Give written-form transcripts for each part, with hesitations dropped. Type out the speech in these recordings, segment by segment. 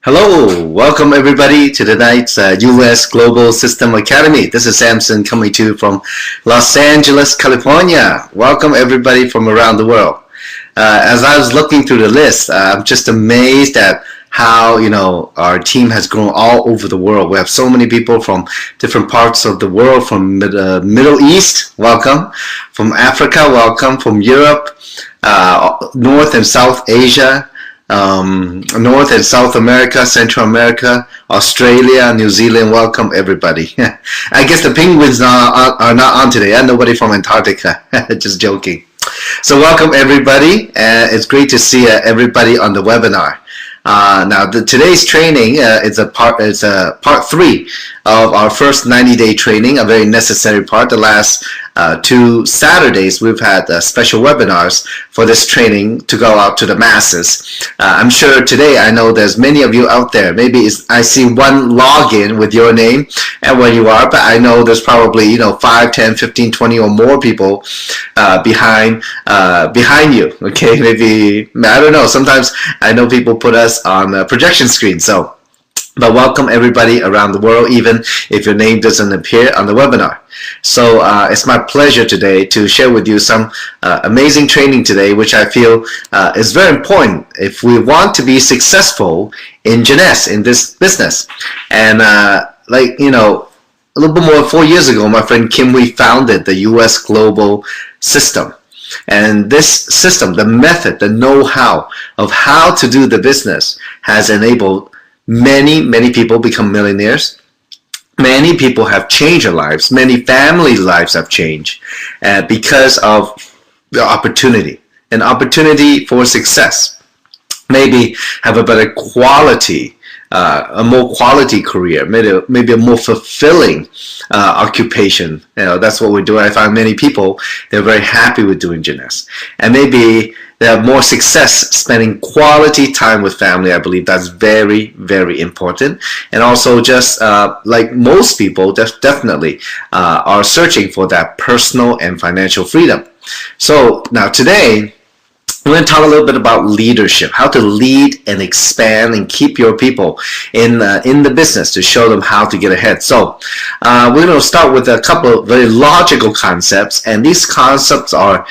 Hello, welcome everybody to tonight's US Global System Academy. This is Samson coming to you from Los Angeles, California. Welcome everybody from around the world. As I was looking through the list, I'm just amazed at how our team has grown all over the world. We have so many people from different parts of the world, from Middle East, welcome, from Africa, welcome, from Europe, North and South Asia, North and South America, Central America, Australia, New Zealand. Welcome everybody. I guess the penguins are not on today. Nobody from Antarctica. Just joking. So welcome everybody. It's great to see everybody on the webinar. Now today's training is part 3 of our first 90-day training, a very necessary part. The last 2 Saturdays we've had special webinars for this training to go out to the masses. I'm sure today, I know there's many of you out there. Maybe I see one login with your name and where you are, but I know there's probably 5, 10, 15, 20 or more people behind you. Okay, maybe, I don't know. Sometimes I know people put us on a projection screen. But welcome everybody around the world, even if your name doesn't appear on the webinar. So it's my pleasure today to share with you some amazing training today, which I feel is very important if we want to be successful in Jeunesse, in this business. And a little bit more than 4 years ago, my friend Kim, we founded the US Global System. And this system, the method, the know-how of how to do the business has enabled many people become millionaires. Many people have changed their lives. Many family lives have changed because of the opportunity, an opportunity for success. Maybe have a better quality, a more quality career, maybe a more fulfilling occupation. That's what we're doing. I find many people, they're very happy with doing Jeunesse. And maybe they have more success spending quality time with family. I believe that's very important. And also just like most people, definitely are searching for that personal and financial freedom. So now today, we're going to talk a little bit about leadership, how to lead and expand and keep your people in the business to show them how to get ahead. So we're going to start with a couple of very logical concepts, and these concepts are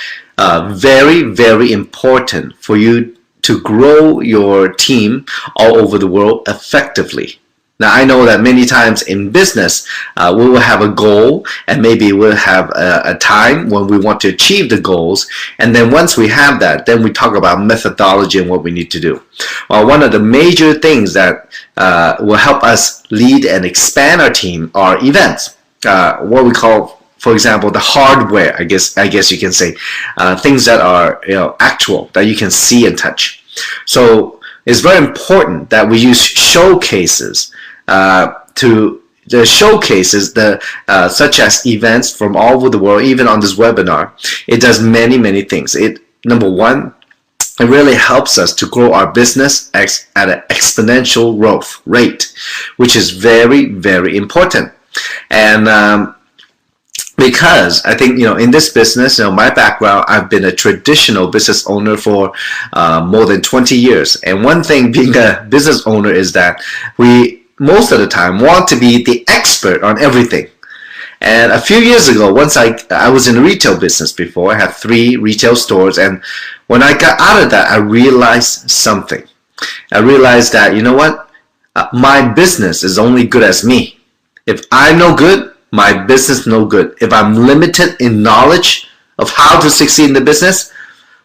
very important for you to grow your team all over the world effectively. Now, I know that many times in business, we will have a goal, and maybe we'll have a time when we want to achieve the goals. And then once we have that, then we talk about methodology and what we need to do. Well, one of the major things that will help us lead and expand our team are events, what we call, for example, the hardware, I guess you can say, things that are actual, that you can see and touch. So it's very important that we use showcases such as events from all over the world. Even on this webinar, it does many things. Number one, it really helps us to grow our business at an exponential growth rate, which is very important. And because I think, in this business, my background, I've been a traditional business owner for more than 20 years. And one thing being a business owner is that we, most of the time, want to be the expert on everything. And a few years ago, once I was in the retail business before. I had 3 retail stores. And when I got out of that, I realized something. I realized that, my business is only good as me. If I'm no good, my business no good. If I'm limited in knowledge of how to succeed in the business,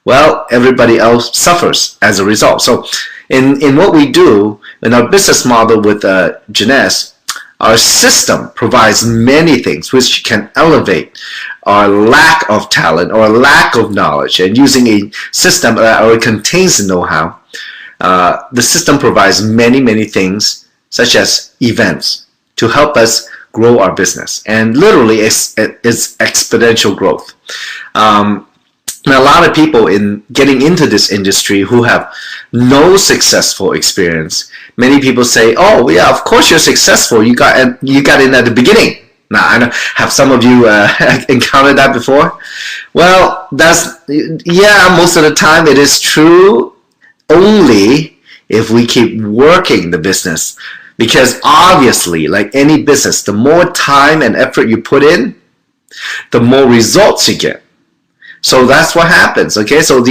well, everybody else suffers as a result. So in what we do in our business model with Jeunesse, our system provides many things which can elevate our lack of talent or lack of knowledge. And using a system that contains the know-how, the system provides many things, such as events, to help us grow our business. And literally it's exponential growth. Now, a lot of people in getting into this industry who have no successful experience, many people say, oh yeah, of course you're successful, you got in at the beginning. Now, I know, have some of you encountered that before? Well, most of the time it is true only if we keep working the business. Because obviously, like any business, the more time and effort you put in, the more results you get. So that's what happens. Okay, so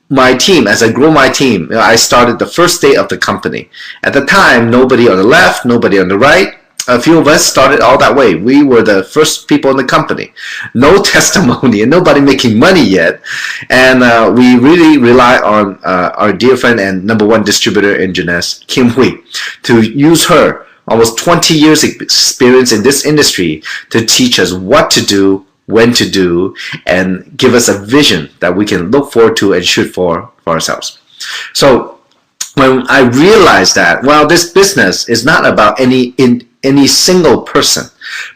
my team, as I grow my team, I started the first day of the company. At the time, nobody on the left, nobody on the right. A few of us started all that way. We were the first people in the company. No testimony and nobody making money yet. And we really rely on our dear friend and #1 distributor in Jeunesse, Kim Hui, to use her almost 20 years experience in this industry to teach us what to do, when to do, and give us a vision that we can look forward to and shoot for ourselves. So when I realized that, well, this business is not about any single person,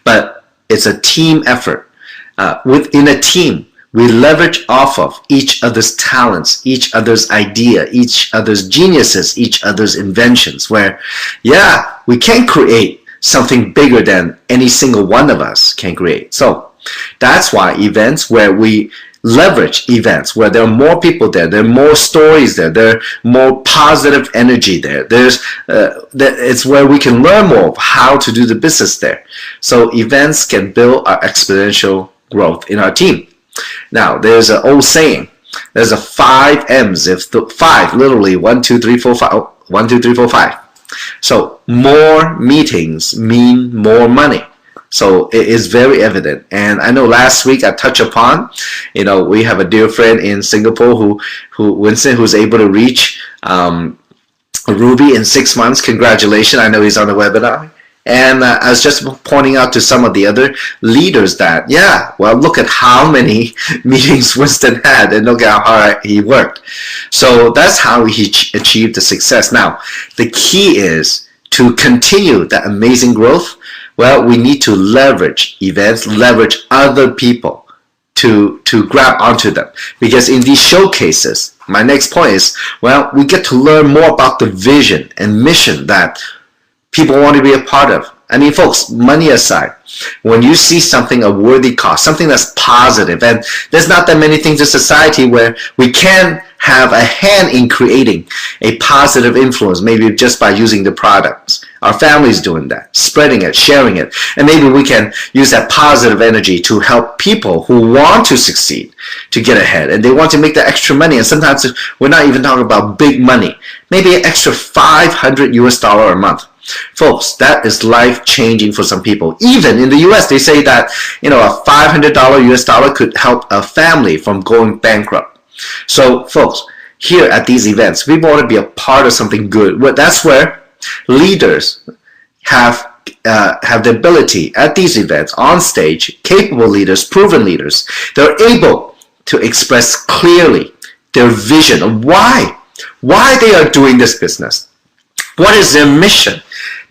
but it's a team effort. Within a team, we leverage off of each other's talents, each other's idea, each other's geniuses, each other's inventions, where, yeah, we can create something bigger than any single one of us can create. So that's why events where we leverage events where there are more people there are more stories there are more positive energy there. It's where we can learn more of how to do the business there. So events can build our exponential growth in our team. Now, there's an old saying. There's a 5 M's. If the 5, literally 1, 2, 3, 4, 5. 1, 2, 3, 4, 5. So more meetings mean more money. So it is very evident. And I know last week I touched upon, we have a dear friend in Singapore Winston, who's able to reach Ruby in 6 months. Congratulations. I know he's on the webinar. And I was just pointing out to some of the other leaders that, yeah, well, look at how many meetings Winston had and look at how hard he worked. So that's how he achieved the success. Now, the key is to continue that amazing growth. Well, we need to leverage events, leverage other people to grab onto them. Because in these showcases, my next point is, well, we get to learn more about the vision and mission that people want to be a part of. I mean, folks, money aside, when you see something a worthy cause, something that's positive, and there's not that many things in society where we can have a hand in creating a positive influence, maybe just by using the products. Our family's doing that, spreading it, sharing it, and maybe we can use that positive energy to help people who want to succeed, to get ahead, and they want to make that extra money. And sometimes we're not even talking about big money, maybe an extra $500 a month. Folks, that is life-changing for some people. Even in the US, they say that a $500 could help a family from going bankrupt. So, folks, here at these events, we want to be a part of something good. That's where leaders have the ability at these events, on stage, capable leaders, proven leaders. They're able to express clearly their vision of why they are doing this business. What is their mission?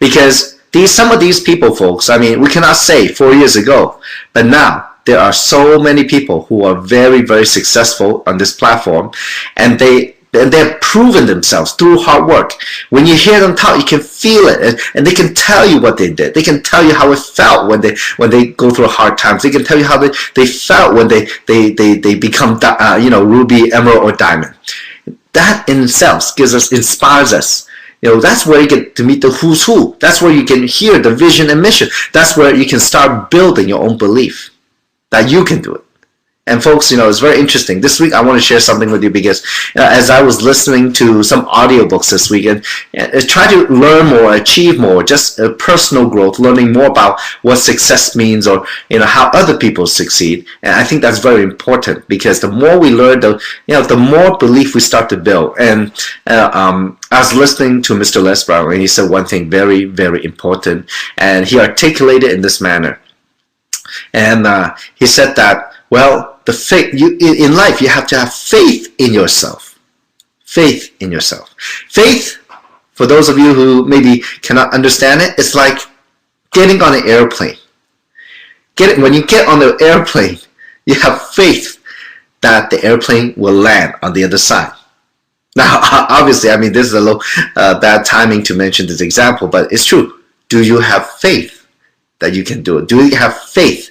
Because some of these people, folks, I mean, we cannot say 4 years ago, but now there are so many people who are very, very successful on this platform, and they've proven themselves through hard work. When you hear them talk, you can feel it, and they can tell you what they did. They can tell you how it felt when they go through hard times. They can tell you how they felt when they become ruby, emerald, or diamond. That in itself inspires us. That's where you get to meet the who's who. That's where you can hear the vision and mission. That's where you can start building your own belief that you can do it. And folks, it's very interesting. This week, I want to share something with you because as I was listening to some audiobooks this week and try to learn more, achieve more, just personal growth, learning more about what success means or, how other people succeed. And I think that's very important because the more we learn, the more belief we start to build. And I was listening to Mr. Les Brown, and he said one thing very, very important, and he articulated it in this manner. And he said that, well, the faith in life, you have to have faith in yourself. Faith in yourself. Faith, for those of you who maybe cannot understand it, it's like getting on an airplane. When you get on the airplane, you have faith that the airplane will land on the other side. Now, obviously, I mean, this is a little bad timing to mention this example, but it's true. Do you have faith that you can do it? Do you have faith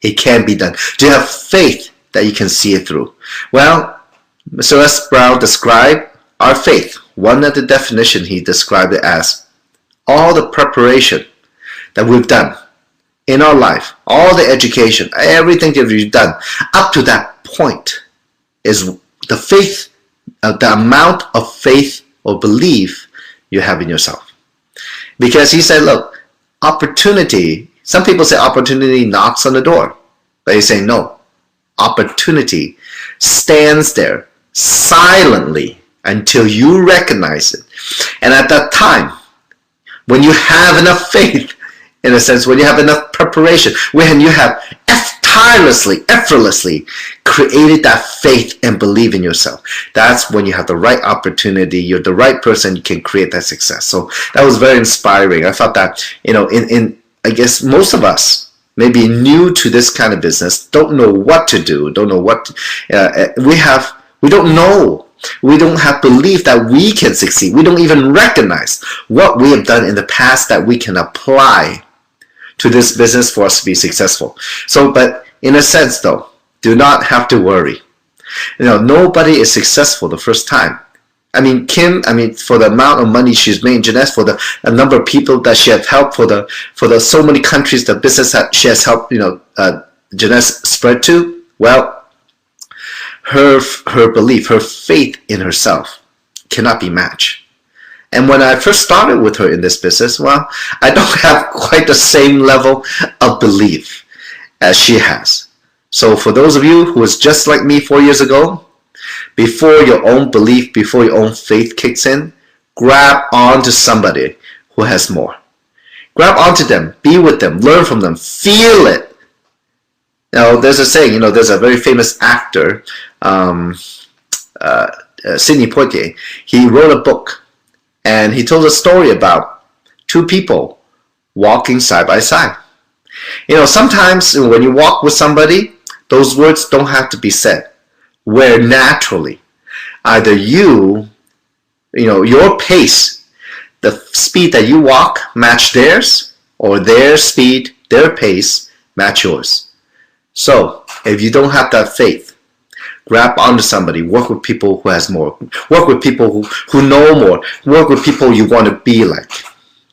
it can be done? Do you have faith that you can see it through? Well, Mr. Les Brown described our faith. one of the definitions he described it as all the preparation that we've done in our life, all the education, everything that we've done up to that point is the faith, the amount of faith or belief you have in yourself. Because he said, look, opportunity, some people say opportunity knocks on the door, but he say no, opportunity stands there silently until you recognize it. And at that time, when you have enough faith, in a sense, when you have enough preparation, when you have tirelessly, effortlessly created that faith and believe in yourself, that's when you have the right opportunity, you're the right person, you can create that success. So that was very inspiring. I thought that, I guess most of us maybe new to this kind of business, don't know what to do, don't know what, we don't know. We don't have belief that we can succeed. We don't even recognize what we have done in the past that we can apply to this business for us to be successful. So, but in a sense though, do not have to worry. Nobody is successful the first time. Kim, for the amount of money she's made, Jeunesse, for the number of people that she has helped, for the so many countries the business that she has helped, Jeunesse spread to, well, her belief, her faith in herself cannot be matched. And when I first started with her in this business, well, I don't have quite the same level of belief as she has. So for those of you who was just like me 4 years ago, before your own belief, before your own faith kicks in, grab onto somebody who has more. Grab onto them, be with them, learn from them, feel it. There's a saying, there's a very famous actor, Sidney Poitier. He wrote a book and he told a story about two people walking side by side. Sometimes when you walk with somebody, those words don't have to be said. Where naturally, either your pace, the speed that you walk match theirs, or their speed, their pace match yours. So if you don't have that faith, grab onto somebody, work with people who has more, work with people who know more, work with people you want to be like.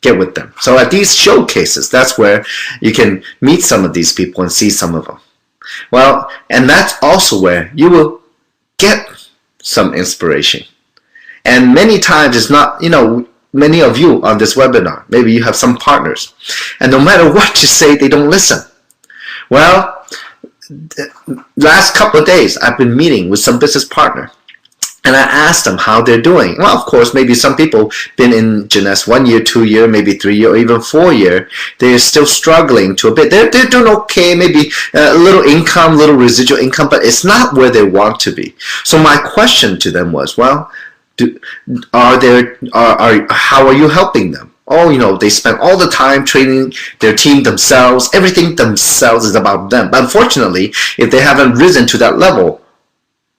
Get with them. So at these showcases, that's where you can meet some of these people and see some of them. Well, and that's also where you will get some inspiration. And many times it's not, many of you on this webinar, maybe you have some partners, and no matter what you say, they don't listen. Well, last couple of days, I've been meeting with some business partner, and I asked them how they're doing. Well, of course, maybe some people been in Jeunesse 1 year, 2 year, maybe 3 year, or even 4 year. They're still struggling to a bit. They're doing okay, maybe a little income, little residual income, but it's not where they want to be. So my question to them was, well, how are you helping them? Oh, they spend all the time training their team themselves. Everything themselves is about them. But unfortunately, if they haven't risen to that level,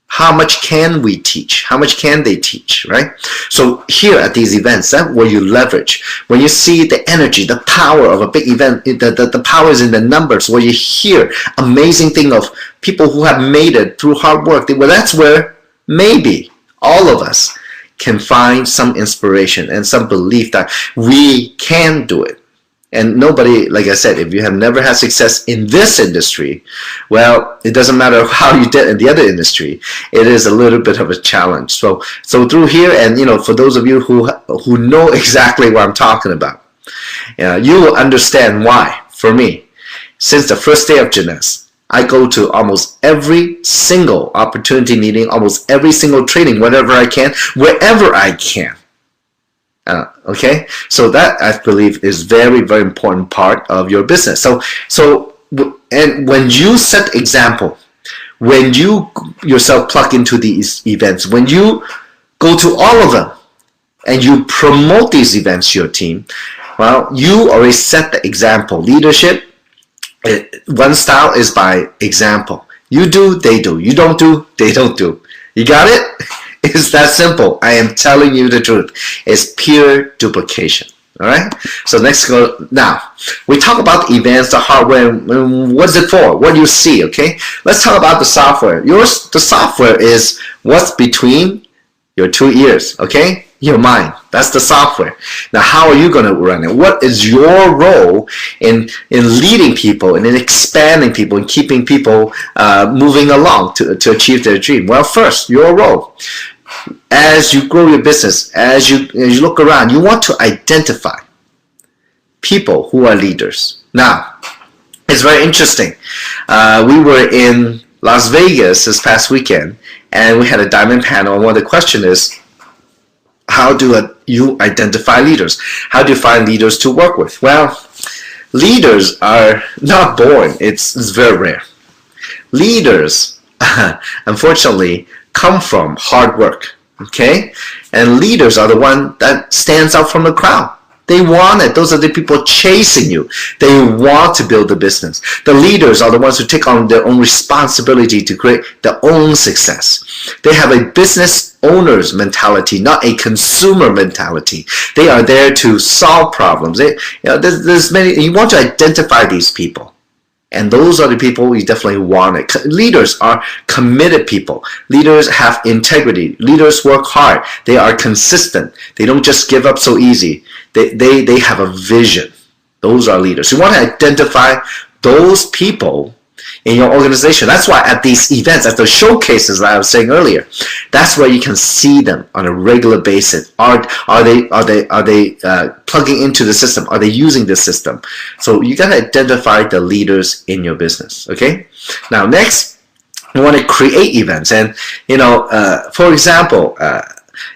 how much can we teach? How much can they teach, right? So here at these events, that's where you leverage. When you see the energy, the power of a big event, the power is in the numbers, where you hear amazing thing of people who have made it through hard work. Well, that's where maybe all of us can find some inspiration and some belief that we can do it. And nobody, like I said, if you have never had success in this industry, well, it doesn't matter how you did in the other industry. It is a little bit of a challenge. So through here, and for those of you who know exactly what I'm talking about, you will understand why. For me, since the first day of Jeunesse, I go to almost every single opportunity meeting, almost every single training, whenever I can, wherever I can. Okay, so that I believe is very, very important part of your business. And when you set example, when you yourself plug into these events, when you go to all of them and you promote these events to your team, well, you already set the example. Leadership, one style is by example. You do, they do. You don't do, they don't do. You got it? It's that simple. I am telling you the truth. It's pure duplication. All right. So now we talk about the events, the hardware. What's it for? What do you see? Okay. Let's talk about the software. The software is what's between your two ears. Okay. Your mind. That's the software. Now, how are you going to run it? What is your role in leading people and in expanding people and keeping people moving along to achieve their dream? Well, first, your role. As you grow your business, as you look around, you want to identify people who are leaders. Now, it's very interesting. We were in Las Vegas this past weekend, and we had a diamond panel, and one of the questions is, how do you identify leaders? How do you find leaders to work with? Well, leaders are not born. It's very rare. Leaders, unfortunately, come from hard work, okay? And leaders are the one that stands out from the crowd. They want it. Those are the people chasing you. They want to build a business. The leaders are the ones who take on their own responsibility to create their own success. They have a business owner's mentality, not a consumer mentality. They are there to solve problems. There's many. You want to identify these people. And those are the people you definitely want it. Leaders are committed people. Leaders have integrity. Leaders work hard. They are consistent. They don't just give up so easy. They have a vision. Those are leaders. You want to identify those people in your organization. That's why at these events, at the showcases that I was saying earlier, that's where you can see them on a regular basis. Are they plugging into the system? Are they using the system? So you got to identify the leaders in your business. Okay. Now next, you want to create events, and for example.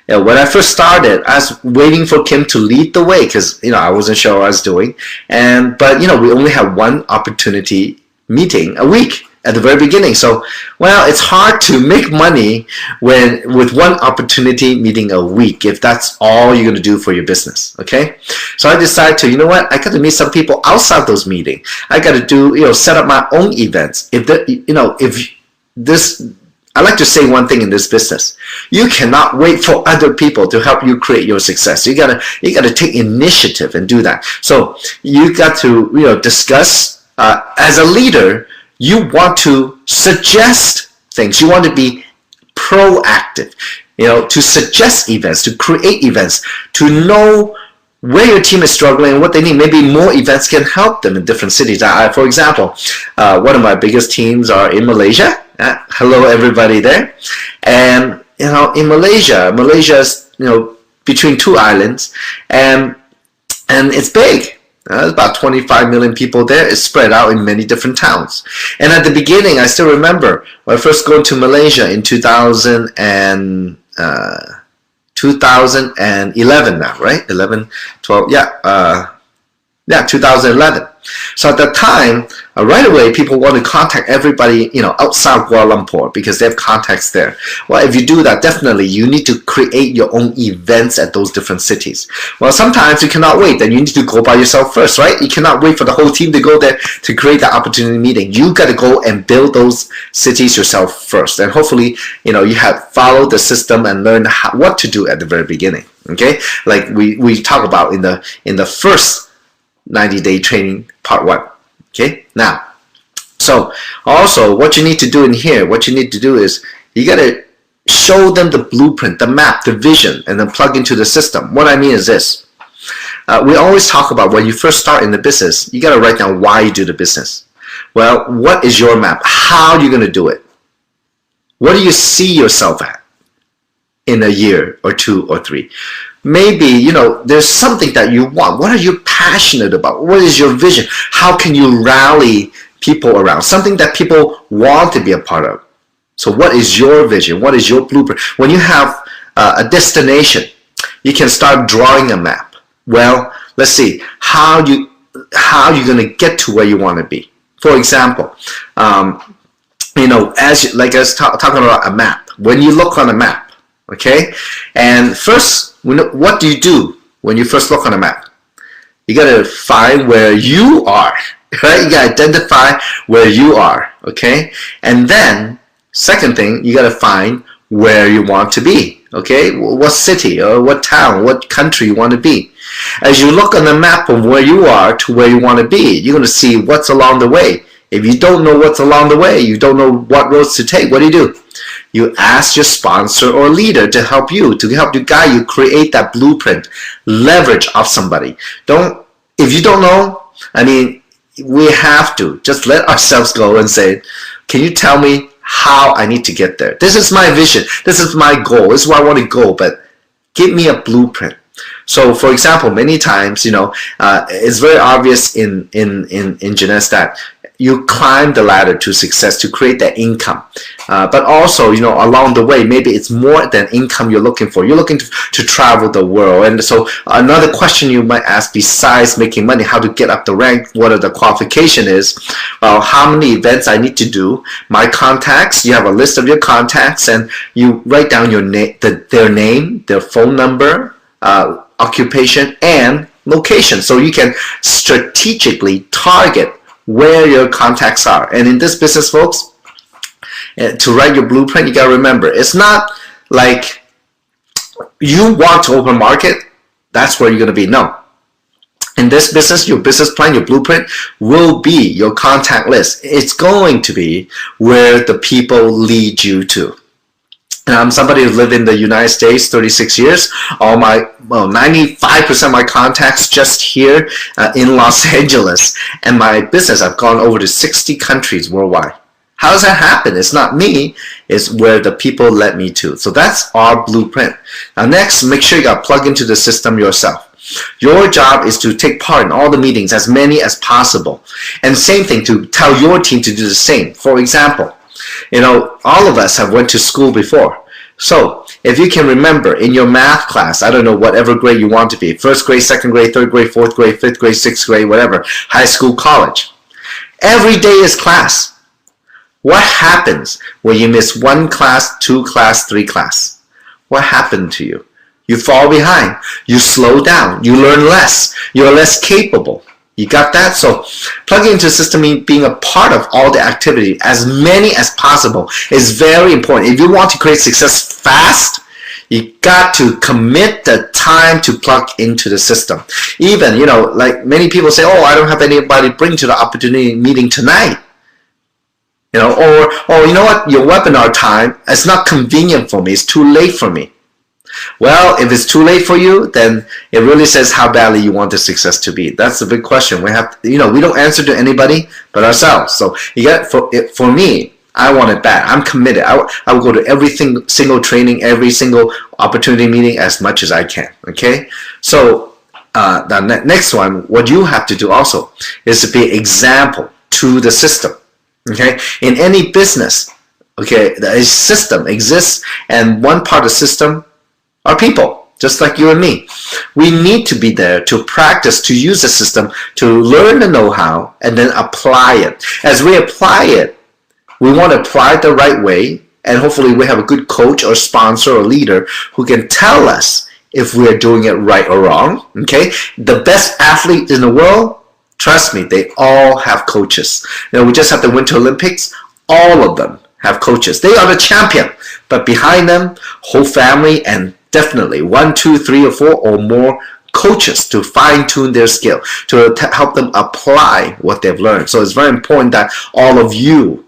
When I first started, I was waiting for Kim to lead the way because I wasn't sure what I was doing, but we only had one opportunity meeting a week at the very beginning. So, well, it's hard to make money with one opportunity meeting a week if that's all you're going to do for your business. Okay, so I decided to, I got to meet some people outside those meetings. I got to do, set up my own events. I like to say one thing in this business. You cannot wait for other people to help you create your success. You gotta take initiative and do that. So you got to discuss as a leader. You want to suggest things. You want to be proactive. To suggest events, to create events, to know where your team is struggling and what they need. Maybe more events can help them in different cities. For example, one of my biggest teams are in Malaysia. Hello everybody there. And in Malaysia's between two islands, and it's big. There's about 25 million people there. It's spread out in many different towns. And at the beginning, I still remember when I first going to Malaysia in 2011 now, right? 11, 12, 2011. So at that time, right away, people want to contact everybody, outside Kuala Lumpur because they have contacts there. Well, if you do that, definitely you need to create your own events at those different cities. Well, sometimes you cannot wait. Then you need to go by yourself first, right? You cannot wait for the whole team to go there to create that opportunity meeting. You got to go and build those cities yourself first. And hopefully, you have followed the system and learned what to do at the very beginning. Okay, like we talk about in the first 90-day training part 1. Okay, now, so also what you need to do in here, what you need to do is you got to show them the blueprint, the map, the vision, and then plug into the system. What I mean is this. We always talk about when you first start in the business, you got to write down why you do the business. Well, what is your map? How are you going to do it? What do you see yourself at in a year or 2 or 3? Maybe, there's something that you want. What are you passionate about? What is your vision? How can you rally people around? Something that people want to be a part of. So what is your vision? What is your blueprint? When you have a destination, you can start drawing a map. Well, let's see. How you going to get to where you want to be? For example, like I was talking about a map. When you look on a map, okay, and first, what do you do when you first look on a map? You got to find where you are, right? You got to identify where you are, okay? And then, second thing, you got to find where you want to be, okay? What city or what town, what country you want to be. As you look on the map of where you are to where you want to be, you're going to see what's along the way. If you don't know what's along the way, you don't know what roads to take, what do? You ask your sponsor or leader to help you guide you, create that blueprint, leverage off somebody. If you don't know, I mean, we have to just let ourselves go and say, can you tell me how I need to get there? This is my vision. This is my goal. This is where I want to go, but give me a blueprint. So, for example, many times, it's very obvious in Jeunesse that you climb the ladder to success to create that income. But also, along the way, maybe it's more than income you're looking for. You're looking to travel the world. And so another question you might ask, besides making money, how to get up the rank, what are the qualification is, well, how many events I need to do, my contacts, you have a list of your contacts, and you write down their name, their phone number, occupation, and location. So you can strategically target where your contacts are. And in this business, folks, to write your blueprint, you got to remember, it's not like you want to open market, that's where you're going to be. No. In this business, your business plan, your blueprint will be your contact list. It's going to be where the people lead you to. And I'm somebody who lived in the United States 36 years. 95% of my contacts just here in Los Angeles. And my business, I've gone over to 60 countries worldwide. How does that happen? It's not me. It's where the people led me to. So that's our blueprint. Now next, make sure you got plugged into the system yourself. Your job is to take part in all the meetings, as many as possible. And same thing, to tell your team to do the same. For example, all of us have went to school before. So if you can remember in your math class, I don't know, whatever grade you want to be, first grade, second grade, third grade, fourth grade, fifth grade, sixth grade, whatever, high school, college. Every day is class. What happens when you miss one class, two class, three class? What happened to you? You fall behind. You slow down. You learn less. You're less capable. You got that? So plugging into the system means being a part of all the activity, as many as possible, is very important. If you want to create success fast, you got to commit the time to plug into the system. Even, like many people say, oh, I don't have anybody to bring to the opportunity meeting tonight. Or you know what, your webinar time, it's not convenient for me. It's too late for me. Well, if it's too late for you, then it really says how badly you want the success to be. That's the big question. We have, we don't answer to anybody but ourselves. So you got, for me, I want it bad. I'm committed. I will go to every single training, every single opportunity meeting as much as I can. Okay. So the next one, what you have to do also is to be an example to the system. Okay. In any business, okay, a system exists, and one part of the system are people, just like you and me. We need to be there to practice, to use the system, to learn the know-how, and then apply it. As we apply it, we want to apply it the right way, and hopefully we have a good coach or sponsor or leader who can tell us if we're doing it right or wrong. Okay? The best athletes in the world, trust me, they all have coaches. We just had the Winter Olympics. All of them have coaches. They are the champion, but behind them, whole family, and definitely 1, 2, 3, or 4 or more coaches to fine-tune their skill, to help them apply what they've learned. So it's very important that all of you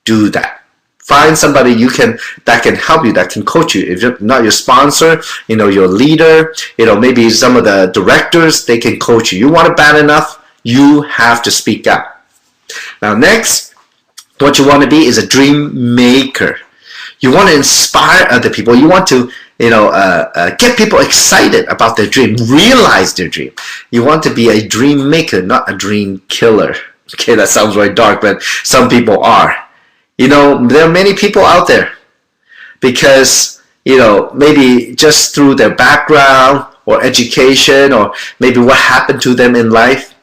do that. Find somebody that can help you, that can coach you. If you're not your sponsor, your leader, maybe some of the directors, they can coach you. You want it bad enough, you have to speak out. Now next, what you want to be is a dream maker. You want to inspire other people. You want to get people excited about their dream, realize their dream. You want to be a dream maker, not a dream killer. Okay, that sounds very dark, but some people are. There are many people out there because, maybe just through their background or education, or maybe what happened to them in life,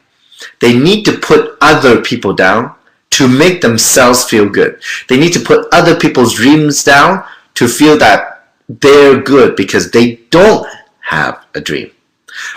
they need to put other people down to make themselves feel good. They need to put other people's dreams down to feel that they're good because they don't have a dream.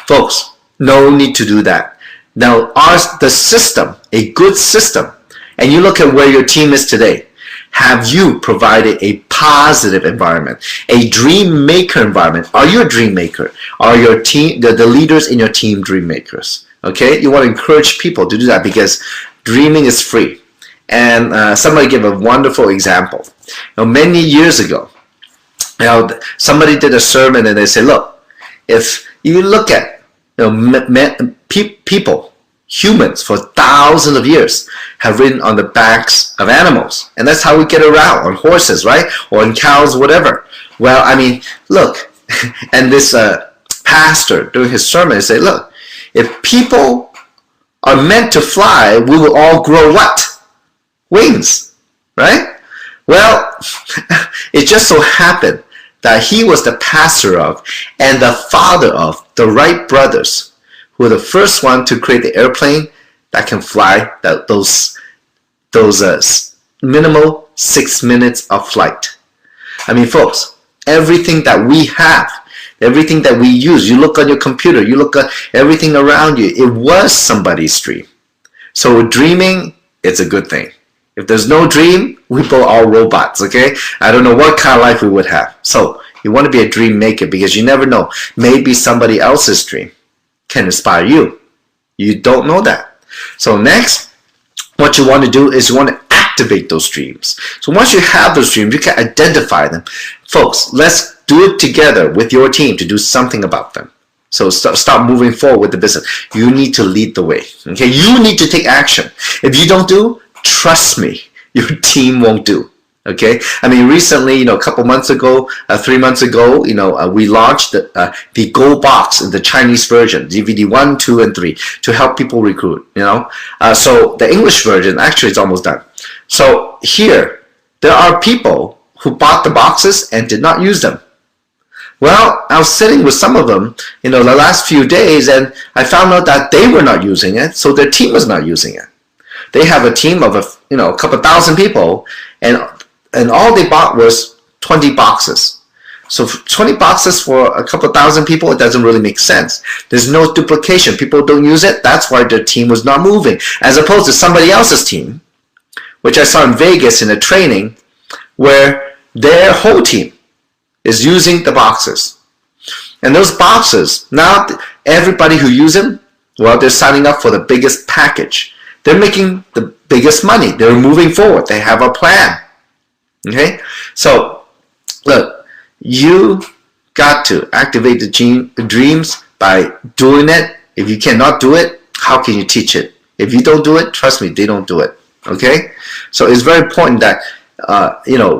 Folks, no need to do that. Now, the system, a good system, and you look at where your team is today, have you provided a positive environment, a dream maker environment? Are you a dream maker? Are your team, the leaders in your team, dream makers? Okay, you want to encourage people to do that because dreaming is free. And somebody gave a wonderful example. Many years ago, somebody did a sermon and they said, look, if you look at people, humans for thousands of years have ridden on the backs of animals. And that's how we get around, on horses, right? Or on cows, whatever. Well, I mean, look, and this pastor during his sermon said, look, if people are meant to fly, we will all grow what? Wings, right? Well, it just so happened that he was the pastor of and the father of the Wright brothers, who were the first one to create the airplane that can fly those minimal 6 minutes of flight. I mean, folks, everything that we have, everything that we use, you look on your computer, you look at everything around you, it was somebody's dream. So dreaming, it's a good thing. If there's no dream, we both are robots, okay? I don't know what kind of life we would have. So you want to be a dream maker, because you never know. Maybe somebody else's dream can inspire you. You don't know that. So next, what you want to do is you want to activate those dreams. So once you have those dreams, you can identify them. Folks, let's do it together with your team to do something about them. So start moving forward with the business. You need to lead the way. Okay, you need to take action. If you don't do, trust me, your team won't do. Okay, I mean, recently, a couple months ago, 3 months ago, we launched the Gold Box, the Chinese version, DVD 1, 2, and 3, to help people recruit. So the English version, actually, it's almost done. So here, there are people who bought the boxes and did not use them. Well, I was sitting with some of them, the last few days, and I found out that they were not using it, so their team was not using it. They have a team of a couple thousand people, and all they bought was 20 boxes. So 20 boxes for a couple thousand people, it doesn't really make sense. There's no duplication. People don't use it. That's why their team was not moving. As opposed to somebody else's team, which I saw in Vegas in a training, where their whole team is using the boxes. And those boxes, now everybody who uses them, well, they're signing up for the biggest package. They're making the biggest money. They're moving forward. They have a plan. Okay? So, look, you got to activate the dreams by doing it. If you cannot do it, how can you teach it? If you don't do it, trust me, they don't do it. Okay? So it's very important that,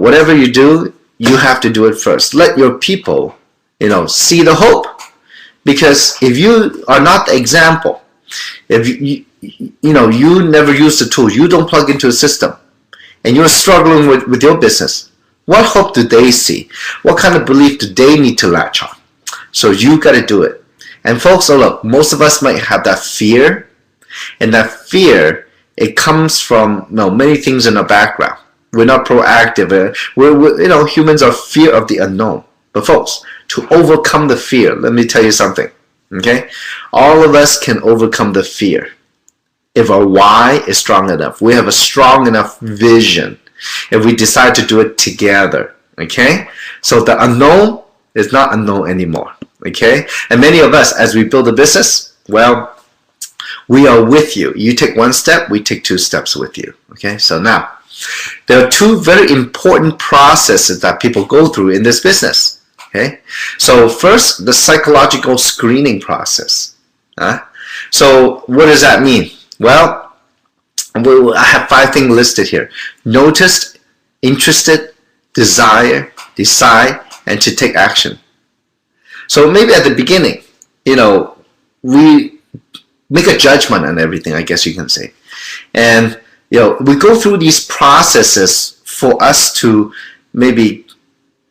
whatever you do, you have to do it first. Let your people, see the hope. Because if you are not the example, if you never use the tool, you don't plug into a system, and you're struggling with your business, what hope do they see? What kind of belief do they need to latch on? So you got to do it. And folks, look, most of us might have that fear, and that fear, it comes from many things in our background. We're not proactive. We're humans are fear of the unknown. But folks, to overcome the fear, let me tell you something. Okay, all of us can overcome the fear if our why is strong enough. We have a strong enough vision. If we decide to do it together. Okay, so the unknown is not unknown anymore. Okay, and many of us, as we build a business, well, we are with you. You take one step, we take 2 steps with you. Okay, so now there are 2 very important processes that people go through in this business. Okay, so first, the psychological screening process. So what does that mean? Well, I have 5 things listed here: noticed, interested, desire, decide, and to take action. So maybe at the beginning, we make a judgment on everything, I guess you can say. And, we go through these processes for us to maybe,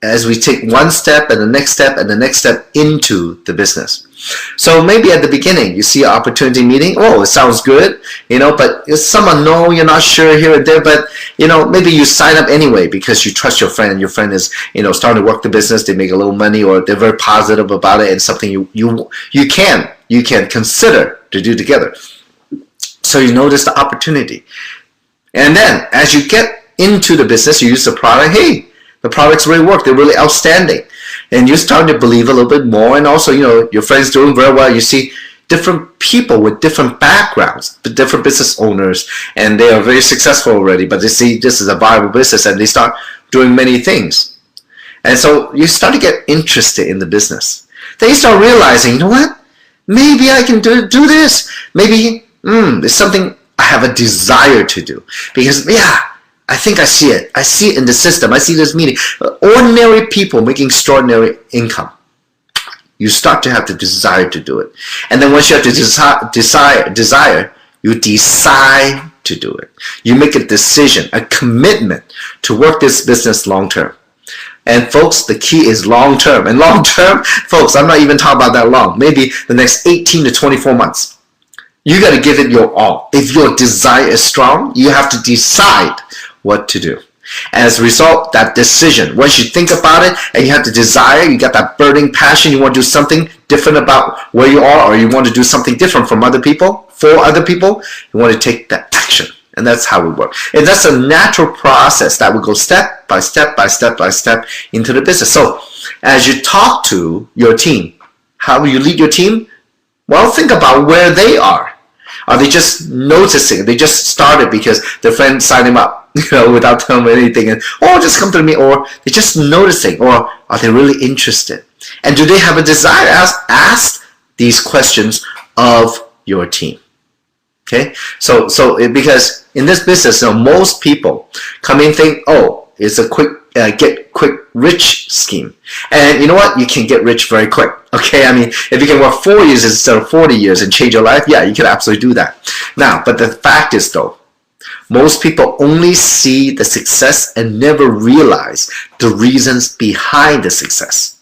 as we take one step and the next step and the next step into the business. So maybe at the beginning, you see an opportunity meeting. Oh, it sounds good, but someone know you're not sure here and there, but, maybe you sign up anyway because you trust your friend, and your friend is, starting to work the business, they make a little money, or they're very positive about it, and something you can consider to do together. So you notice the opportunity. And then as you get into the business, you use the product. Hey, the products really work. They're really outstanding. And you're starting to believe a little bit more. And also, your friend's doing very well. You see different people with different backgrounds, different business owners, and they are very successful already, but they see this is a viable business and they start doing many things. And so you start to get interested in the business. Then you start realizing, you know what? Maybe I can do this. Maybe it's something I have a desire to do. Because, I think I see it. I see it in the system. I see this meeting. Ordinary people making extraordinary income. You start to have the desire to do it. And then once you have the desire, you decide to do it. You make a decision, a commitment to work this business long term. And folks, the key is long term. And long term, folks, I'm not even talking about that long. Maybe the next 18 to 24 months. You got to give it your all. If your desire is strong, you have to decide what to do. As a result, that decision, once you think about it and you have the desire, you got that burning passion, you want to do something different about where you are, or you want to do something different from other people, for other people, you want to take that action. And that's how we work. And that's a natural process that will go step by step by step by step into the business. So as you talk to your team, how will you lead your team? Well, think about where they are. Are they just noticing? They just started because their friend signed them up, without telling them anything, and just come to me, or they're just noticing, or are they really interested? And do they have a desire? Ask these questions of your team. Okay, so because in this business, most people come in think, it's a quick get quick rich scheme, and you know what? You can get rich very quick. Okay, I mean, if you can work 4 years instead of 40 years and change your life, yeah, you can absolutely do that. Now, but the fact is though, most people only see the success and never realize the reasons behind the success.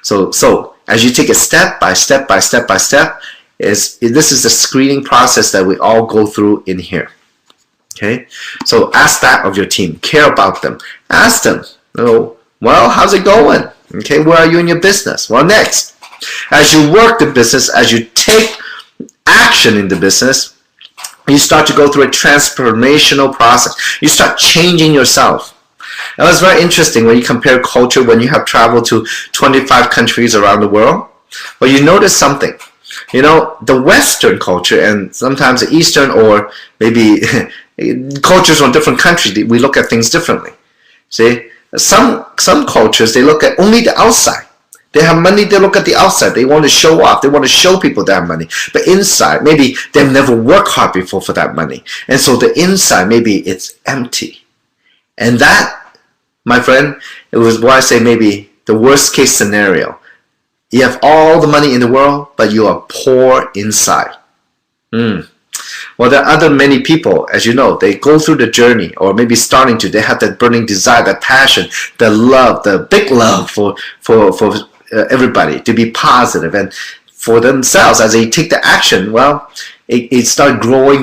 So as you take it step by step by step by step, this is the screening process that we all go through in here. Okay, so ask that of your team. Care about them. Ask them, well, how's it going? Okay, where are you in your business? Well, next, as you work the business, as you take action in the business, you start to go through a transformational process. You start changing yourself. That was very interesting when you compare culture, when you have traveled to 25 countries around the world. Well, you notice something. The Western culture and sometimes the Eastern, or maybe cultures from different countries, we look at things differently. See, some cultures, they look at only the outside. They have money, they look at the outside. They want to show off. They want to show people they have money. But inside, maybe they've never worked hard before for that money. And so the inside, maybe it's empty. And that, my friend, it was why I say maybe the worst case scenario. You have all the money in the world, but you are poor inside. Well, there are many people, as you know, they go through the journey, or maybe starting to, they have that burning desire, that passion, the love, the big love for everybody to be positive, and for themselves, as they take the action, well, it starts growing.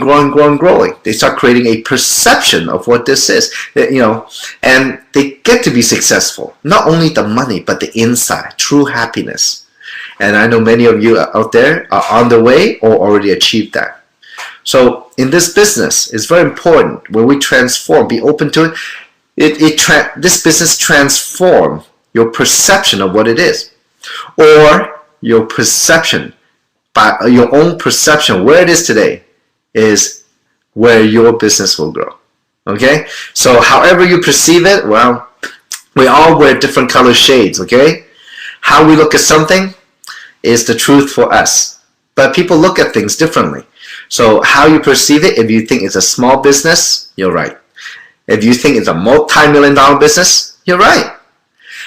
They start creating a perception of what this is, and they get to be successful. Not only the money, but the inside, true happiness. And I know many of you out there are on the way or already achieved that. So in this business, it's very important when we transform, be open to it. This business transform your perception of what it is, or your perception, by your own perception where it is today is where your business will grow. Okay, so however you perceive it, well, we all wear different color shades. Okay, how we look at something is the truth for us, but people look at things differently. So how you perceive it, if you think it's a small business, you're right. If you think it's a multi-million-dollar business, you're right.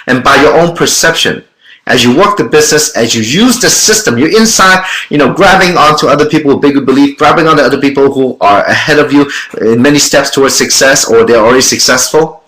And by your own perception, as you work the business, as you use the system, you're inside, grabbing onto other people with bigger belief, grabbing onto other people who are ahead of you in many steps towards success, or they're already successful.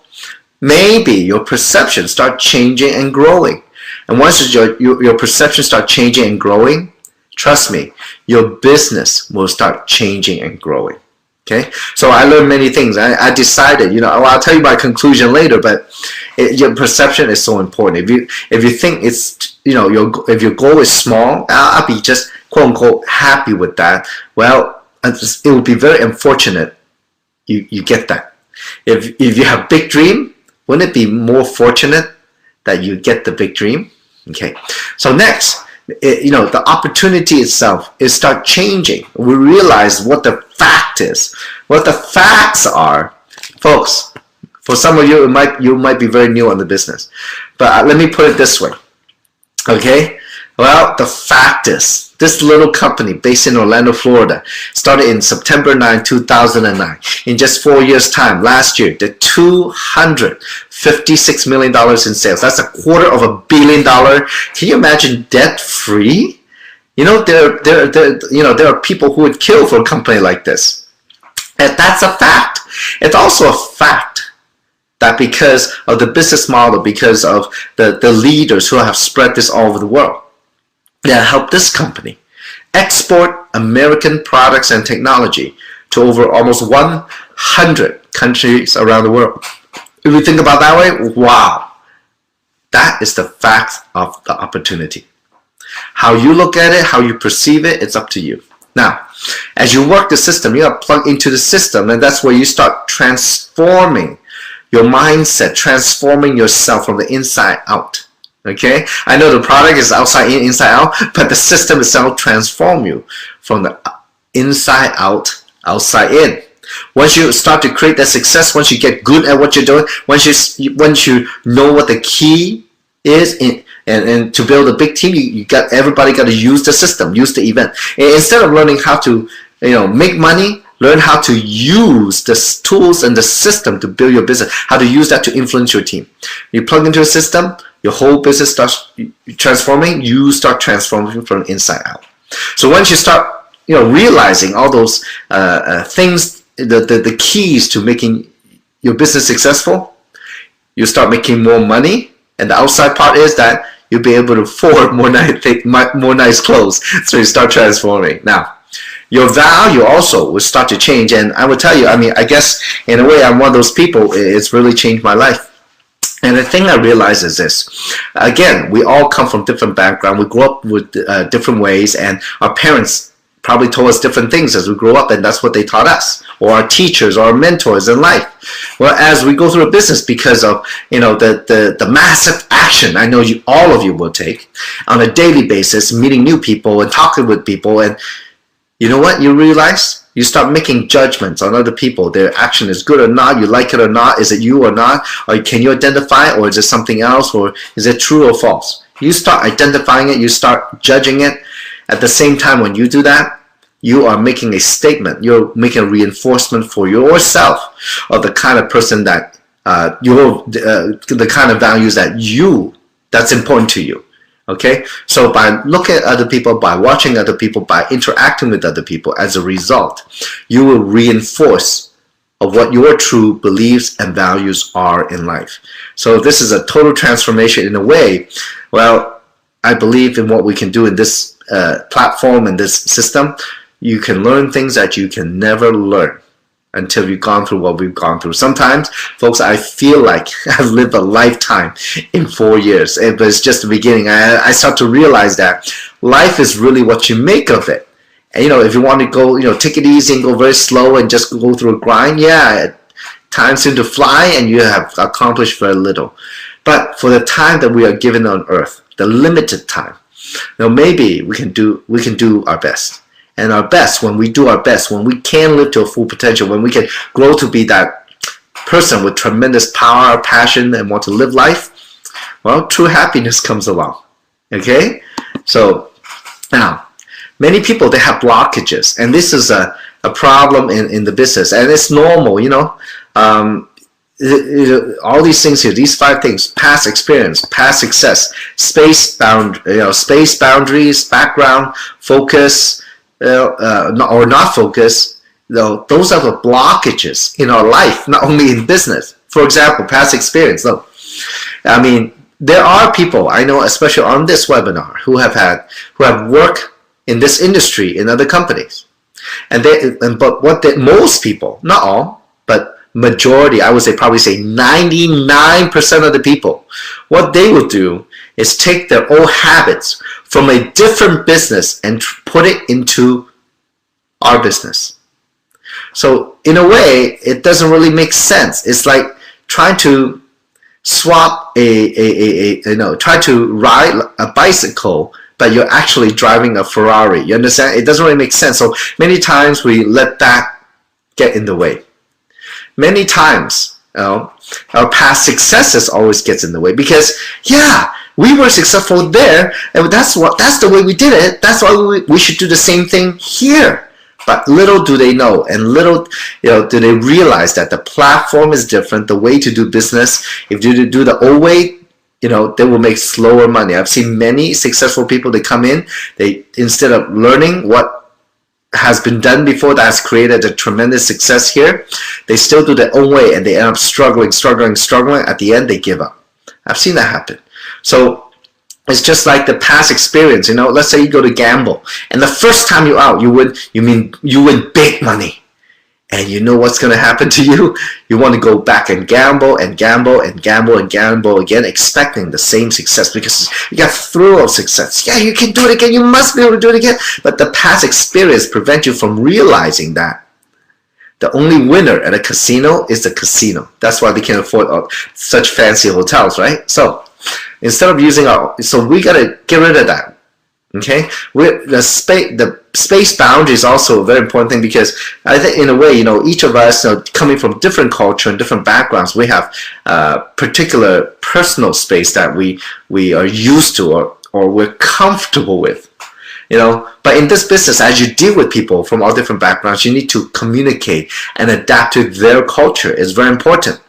Maybe your perception start changing and growing. And once your perception start changing and growing, trust me, your business will start changing and growing. Okay, so I learned many things. I decided, I'll tell you my conclusion later, but your perception is so important. If you think it's, if your goal is small, I'll be just quote unquote happy with that. Well, it will be very unfortunate you get that. If you have big dream, wouldn't it be more fortunate that you get the big dream? Okay, so next, the opportunity itself is start changing. We realize what the fact is, what the facts are, folks. For some of you, you might be very new on the business, but let me put it this way. Okay, well, the fact is, this little company based in Orlando, Florida, started in September 9, 2009. In just 4 years' time, last year, did $256 million in sales. That's $250 million. Can you imagine debt-free? There are people who would kill for a company like this. And that's a fact. It's also a fact that because of the business model, because of the leaders who have spread this all over the world, that helped this company export American products and technology to over almost 100 countries around the world. If you think about that way, wow, that is the fact of the opportunity. How you look at it, how you perceive it, it's up to you. Now, as you work the system, you got to plug into the system, and that's where you start transforming your mindset, transforming yourself from the inside out. Okay, I know the product is outside in, inside out, but the system itself transforms you from the inside out, outside in. Once you start to create that success, once you get good at what you're doing, once you know what the key is, and to build a big team, everybody got to use the system, use the event. And instead of learning how to make money, learn how to use the tools and the system to build your business, how to use that to influence your team. You plug into a system, your whole business starts transforming, you start transforming from inside out. So once you start realizing all those things, the keys to making your business successful, you start making more money, and the outside part is that you'll be able to afford more nice clothes. So you start transforming. Now, your value also will start to change, and I will tell you, I guess in a way I'm one of those people. It's really changed my life. And the thing I realize is this. Again, we all come from different backgrounds. We grew up with different ways, and our parents probably told us different things as we grew up, and that's what they taught us, or our teachers, or our mentors in life. Well, as we go through a business, because of the massive action I know all of you will take on a daily basis, meeting new people and talking with people, and you know what you realize? You start making judgments on other people. Their action is good or not, you like it or not, is it you or not, or can you identify it, or is it something else, or is it true or false? You start identifying it, you start judging it. At the same time, when you do that, you are making a statement. You're making a reinforcement for yourself of the kind of person that the kind of values that's important to you. Okay, so by looking at other people, by watching other people, by interacting with other people, as a result, you will reinforce of what your true beliefs and values are in life. So this is a total transformation in a way. Well, I believe in what we can do in this platform and this system. You can learn things that you can never learn until you've gone through what we've gone through. Sometimes, folks, I feel like I've lived a lifetime in 4 years, but it's just the beginning. I start to realize that life is really what you make of it. And if you want to go, take it easy and go very slow and just go through a grind, yeah, time seems to fly and you have accomplished very little. But for the time that we are given on earth, the limited time, maybe we can do our best. And our best, when we do our best, when we can live to a full potential, when we can grow to be that person with tremendous power, passion, and want to live life, well, true happiness comes along. Okay? So, now, many people, they have blockages. And this is a problem in the business. And it's normal, all these things here, these 5 things: past experience, past success, space boundaries, background, focus, or not focus, those are the blockages in our life, not only in business. For example, past experience. There are people I know, especially on this webinar, who have worked in this industry in other companies, but most people, not all, but majority, I would probably say 99% of the people, what they will do is take their old habits from a different business and put it into our business. So in a way, it doesn't really make sense. It's like trying to swap try to ride a bicycle but you're actually driving a Ferrari. You understand? It doesn't really make sense. So many times we let that get in the way. Many times, our past successes always gets in the way because, yeah, we were successful there, and that's the way we did it. That's why we should do the same thing here. But little do they know, and little do they realize that the platform is different. The way to do business, if you do the old way, they will make slower money. I've seen many successful people. They come in, they instead of learning what has been done before that has created a tremendous success here, they still do their own way, and they end up struggling. At the end, they give up. I've seen that happen. So it's just like the past experience. Let's say you go to gamble, and the first time you're out, you win big money, and you know what's going to happen to you. You want to go back and gamble and gamble and gamble and gamble again, expecting the same success because you got thrill of success. Yeah, you can do it again. You must be able to do it again. But the past experience prevents you from realizing that the only winner at a casino is the casino. That's why they can afford such fancy hotels, right? So instead of using so we got to get rid of that. Okay, the space boundary is also a very important thing because I think in a way, each of us, coming from different culture and different backgrounds, we have particular personal space that we are used to or we're comfortable with. But in this business, as you deal with people from all different backgrounds, you need to communicate and adapt to their culture. It's very important.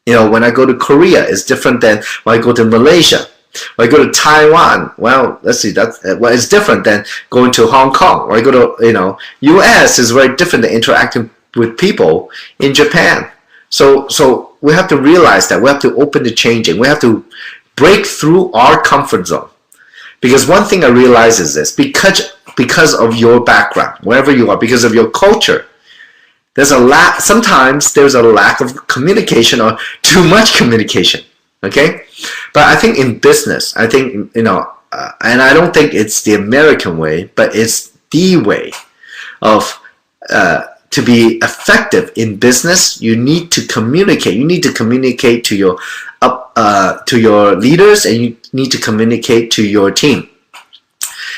When I go to Korea, it's different than when I go to Malaysia. When I go to Taiwan, well, let's see, it's different than going to Hong Kong. Or I go to, US is very different than interacting with people in Japan. So we have to realize that we have to open to changing. We have to break through our comfort zone. Because one thing I realize is this, because of your background, wherever you are, because of your culture, sometimes there's a lack of communication or too much communication. Okay, but I think in business, and I don't think it's the American way, but it's the way of to be effective in business. You need to communicate. You need to communicate to your leaders, and you need to communicate to your team.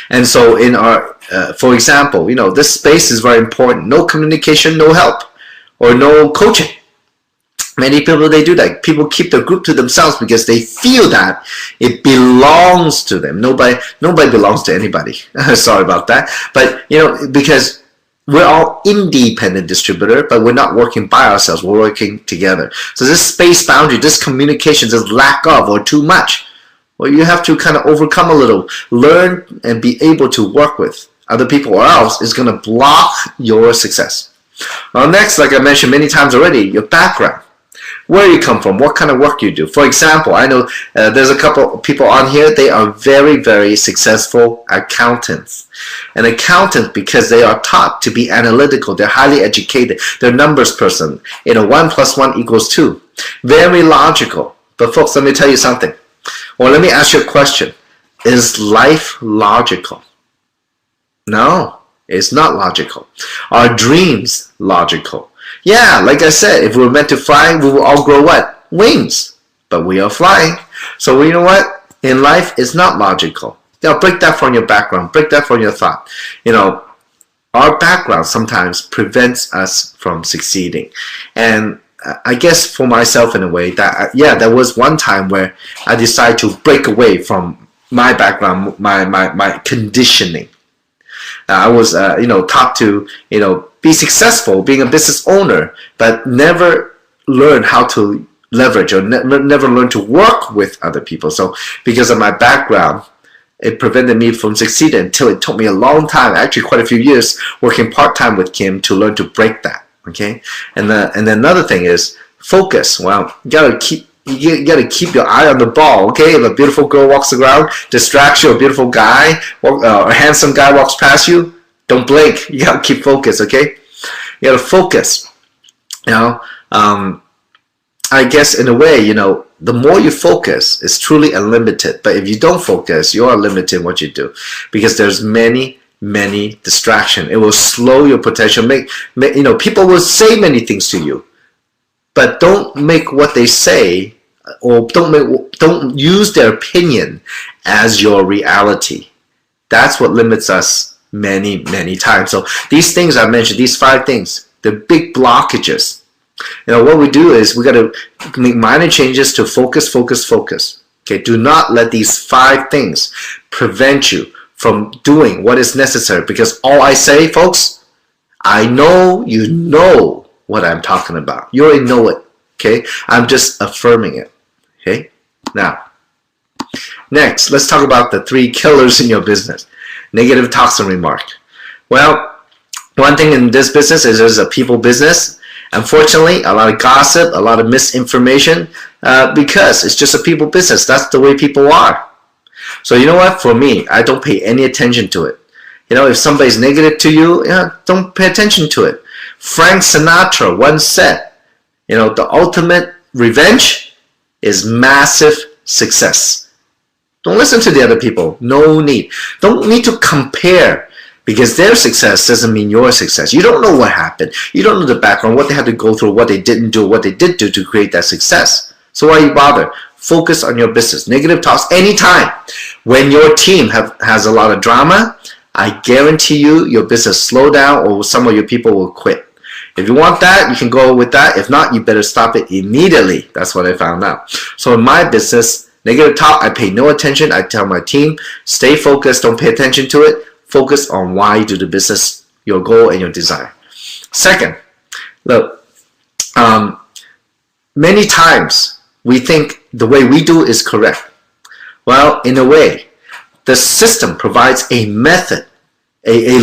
And so in our, for example, this space is very important. No communication, no help, or no coaching. Many people, they do that. People keep the group to themselves because they feel that it belongs to them. Nobody belongs to anybody. Sorry about that. But, because we're all independent distributor, but we're not working by ourselves. We're working together. So this space boundary, this communication, this lack of or too much, well, you have to kind of overcome a little, learn and be able to work with other people, or else it's going to block your success. Well, next, like I mentioned many times already, your background. Where you come from, what kind of work you do. For example, I know there's a couple of people on here, they are very, very successful accountants. An accountant, because they are taught to be analytical, they're highly educated, they're a numbers person. 1 + 1 = 2. Very logical. But folks, let me tell you something. Or let me ask you a question. Is life logical? No, it's not logical. Are dreams logical? Yeah, like I said, if we were meant to fly, we will all grow what? Wings. But we are flying. So you know what? In life, it's not logical. Break that from your background. Break that from your thought. Our background sometimes prevents us from succeeding. And I guess for myself in a way, that there was one time where I decided to break away from my background, my conditioning. I was, taught to, be successful, being a business owner, but never learn how to leverage or never learn to work with other people. So because of my background, it prevented me from succeeding until it took me a long time, actually quite a few years, working part-time with Kim to learn to break that. Okay, and then another thing is focus. Well, you gotta keep your eye on the ball. Okay, if a beautiful girl walks around, distracts you, a beautiful guy or a handsome guy walks past you, don't blink. You gotta keep focus. Okay, you gotta focus. I guess in a way, the more you focus, it's truly unlimited. But if you don't focus, you are limited in what you do because there's many distractions. It will slow your potential. People will say many things to you, but don't make what they say, or don't use their opinion as your reality. That's what limits us many, many times. So these things I mentioned, these 5 things, the big blockages. What we do is we got to make minor changes to focus. Okay, do not let these 5 things prevent you from doing what is necessary, because all I say, folks, I know you know what I'm talking about. You already know it. Okay, I'm just affirming it. Okay, now next, let's talk about the 3 killers in your business. Negative talks and remark. Well, one thing in this business is there's a people business. Unfortunately, a lot of gossip, a lot of misinformation, because it's just a people business. That's the way people are. So you know what? For me, I don't pay any attention to it. If somebody's negative to you, don't pay attention to it. Frank Sinatra once said, the ultimate revenge is massive success. Don't listen to the other people. No need. Don't need to compare, because their success doesn't mean your success. You don't know what happened. You don't know the background, what they had to go through, what they didn't do, what they did do to create that success. So why you bother? Focus on your business. Negative talks anytime. When your team has a lot of drama, I guarantee you your business slow down, or some of your people will quit. If you want that, you can go with that. If not, you better stop it immediately. That's what I found out. So in my business, negative talk, I pay no attention. I tell my team, stay focused, don't pay attention to it. Focus on why you do the business, your goal and your desire. Second, look, many times we think the way we do is correct. Well, in a way, the system provides a method, a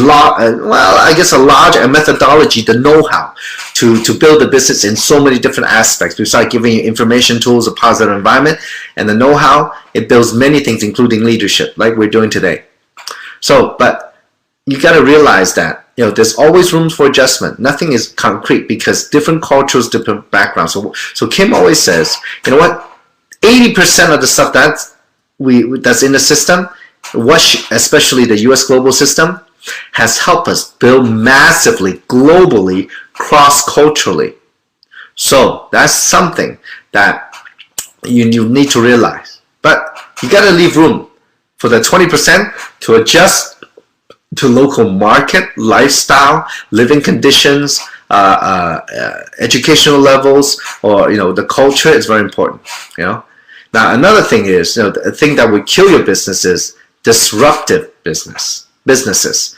methodology, the know-how to build a business in so many different aspects. Besides giving you information, tools, a positive environment, and the know-how, it builds many things, including leadership, like we're doing today. So, but you got to realize that there's always room for adjustment. Nothing is concrete, because different cultures, different backgrounds. So Kim always says, you know what? 80% of the stuff that's in the system, especially the U.S. global system, has helped us build massively, globally, cross-culturally. So that's something that you need to realize. But you got to leave room for the 20% to adjust to local market, lifestyle, living conditions, educational levels, or the culture is very important. Now another thing is, the thing that would kill your business is disruptive businesses.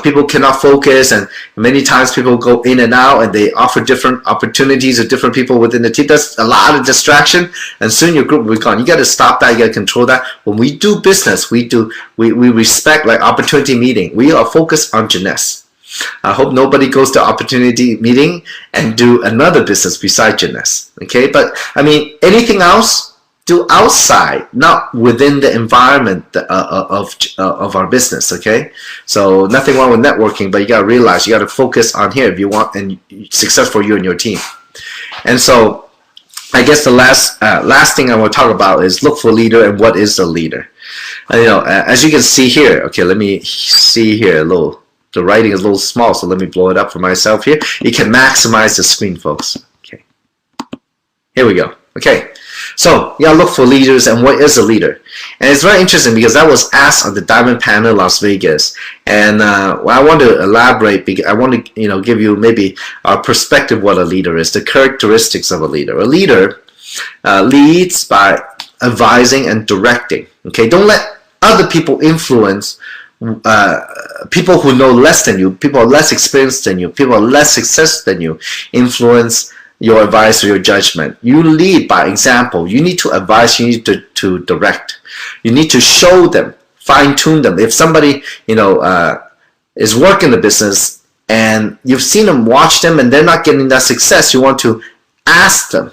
People cannot focus, and many times people go in and out, and they offer different opportunities to different people within the team. That's a lot of distraction, and soon your group will be gone. You got to stop that. You got to control that. When we do business, we respect, like opportunity meeting. We are focused on Jeunesse. I hope nobody goes to opportunity meeting and do another business besides Jeunesse. Okay, but I mean, anything else, do outside, not within the environment of our business. Okay, so nothing wrong with networking, but you got to realize you got to focus on here if you want and success for you and your team. And so I guess the last thing I want to talk about is look for a leader and what is a leader. As you can see here, okay, let me see here the writing is a little small, so let me blow it up for myself here. You can maximize the screen, folks. Okay, here we go. Okay, so you gotta look for leaders and what is a leader. And it's very interesting because that was asked on the Diamond Panel Las Vegas. And I want to elaborate, because I want to give you maybe our perspective what a leader is, the characteristics of a leader. A leader leads by advising and directing. Okay, don't let other people influence people who know less than you, people are less experienced than you, people are less success than you, influence your advice or your judgment. You lead by example. You need to advise, you need to direct. You need to show them, fine-tune them. If somebody is working the business and you've seen them, watch them, and they're not getting that success, you want to ask them,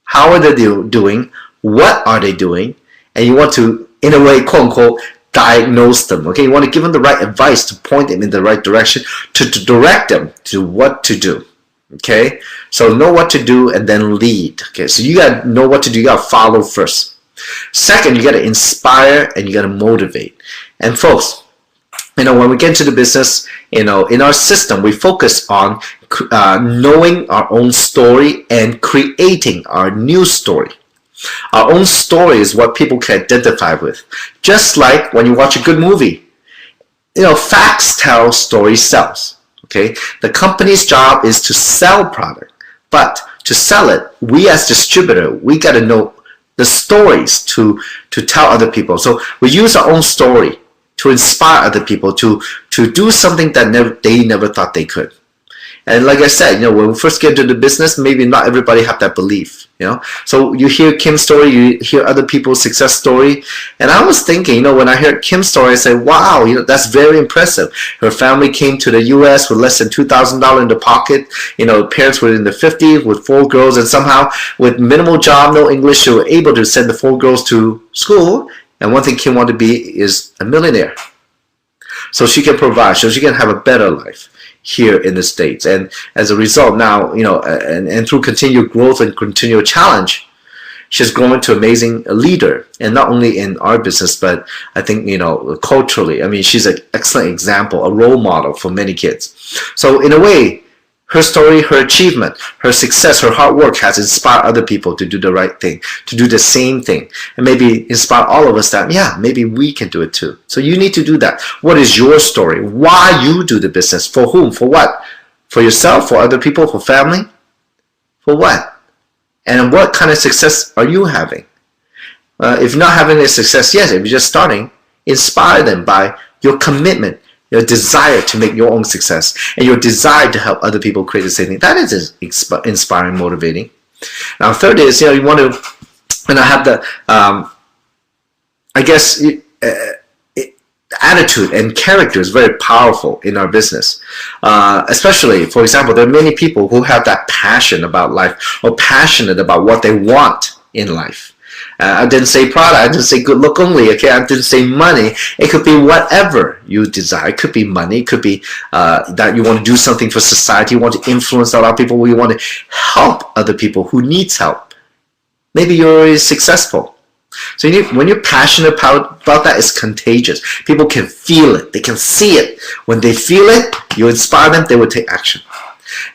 how are they doing, what are they doing, and you want to, in a way, quote-unquote, diagnose them. Okay, you want to give them the right advice, to point them in the right direction, to direct them to what to do. Okay, so know what to do and then lead. Okay, so you got to know what to do. You got to follow first. Second, you got to inspire and you got to motivate. And folks, when we get into the business, in our system, we focus on knowing our own story and creating our new story. Our own story is what people can identify with. Just like when you watch a good movie, facts tell, stories sells. Okay, the company's job is to sell product, but to sell it, we as distributor, we got to know the stories to tell other people. So we use our own story to inspire other people to do something that they never thought they could. And like I said, when we first get into the business, maybe not everybody have that belief, So you hear Kim's story, you hear other people's success story. And I was thinking, when I heard Kim's story, I said, wow, that's very impressive. Her family came to the U.S. with less than $2,000 in the pocket. Parents were in the 50s with 4 girls, and somehow with minimal job, no English, they were able to send the 4 girls to school. And one thing Kim wanted to be is a millionaire. So she can provide, so she can have a better life here in the States. And as a result now, and through continued growth and continual challenge, she's grown into an amazing leader. And not only in our business, but I think, culturally, I mean, she's an excellent example, a role model for many kids. So in a way, her story, her achievement, her success, her hard work has inspired other people to do the right thing, to do the same thing, and maybe inspire all of us that, yeah, maybe we can do it too. So you need to do that. What is your story? Why you do the business? For whom? For what? For yourself? For other people? For family? For what? And what kind of success are you having? If you're not having a success, yes, if you're just starting, inspire them by your commitment, your desire to make your own success, and your desire to help other people create the same thing. That is inspiring, motivating. Now, third is, you want to, have the, attitude and character is very powerful in our business. Especially, for example, there are many people who have that passion about life or passionate about what they want in life. I didn't say product, I didn't say good look only, okay? I didn't say money. It could be whatever you desire. It could be money, it could be that you want to do something for society, you want to influence a lot of people, you want to help other people who needs help. Maybe you're already successful. So when you're passionate about that, it's contagious. People can feel it, they can see it. When they feel it, you inspire them, they will take action.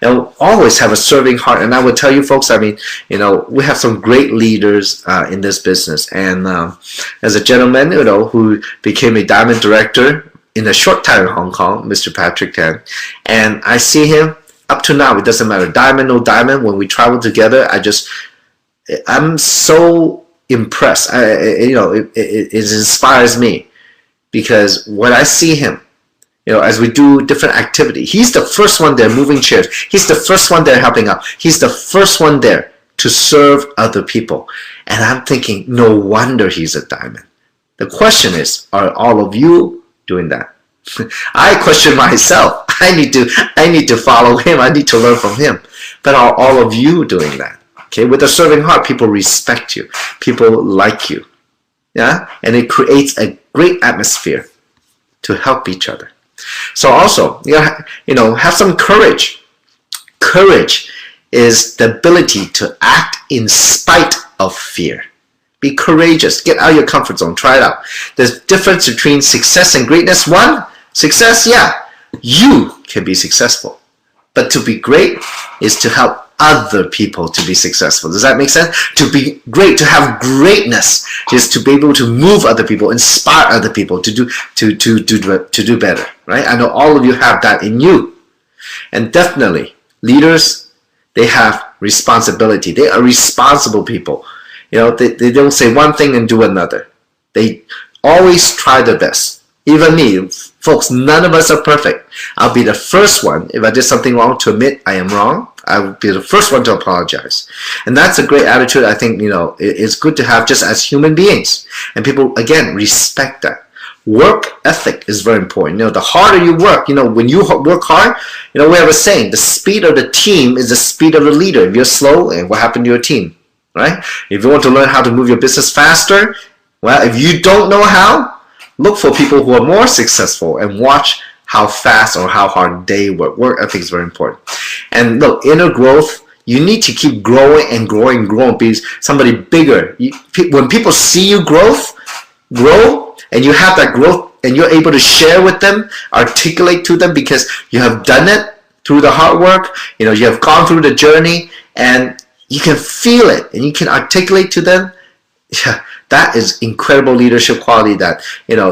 Always have a serving heart. And I would tell you folks, I mean, we have some great leaders in this business. And as a gentleman, who became a diamond director in a short time in Hong Kong, Mr. Patrick Tan, and I see him up to now, it doesn't matter, diamond, no diamond, when we travel together, I'm so impressed. It inspires me, because when I see him, as we do different activity, he's the first one there moving chairs. He's the first one there helping out. He's the first one there to serve other people. And I'm thinking, no wonder he's a diamond. The question is, are all of you doing that? I question myself. I need to follow him. I need to learn from him. But are all of you doing that? Okay, with a serving heart, people respect you. People like you. Yeah? And it creates a great atmosphere to help each other. So also, have some courage. Courage is the ability to act in spite of fear. Be courageous. Get out of your comfort zone. Try it out. There's a difference between success and greatness. One, success, yeah, you can be successful. But to be great is to help other people to be successful. Does that make sense? To be great, to have greatness, is to be able to move other people, inspire other people to do better. Right? I know all of you have that in you. And definitely, leaders, they have responsibility. They are responsible people. They don't say one thing and do another. They always try their best. Even me, folks, none of us are perfect. I'll be the first one, if I did something wrong, to admit I am wrong. I will be the first one to apologize. And that's a great attitude. I think, it's good to have just as human beings. And people, again, respect that. Work ethic is very important. The harder you work, when you work hard, we have a saying, the speed of the team is the speed of the leader. If you're slow, and what happened to your team, right? If you want to learn how to move your business faster, well, if you don't know how, look for people who are more successful and watch how fast or how hard they work. Work ethic is very important. And look, inner growth, you need to keep growing and growing and growing. Be somebody bigger. When people see you grow, and you have that growth and you're able to share with them, articulate to them because you have done it through the hard work, you have gone through the journey and you can feel it and you can articulate to them, yeah, That is incredible leadership quality that,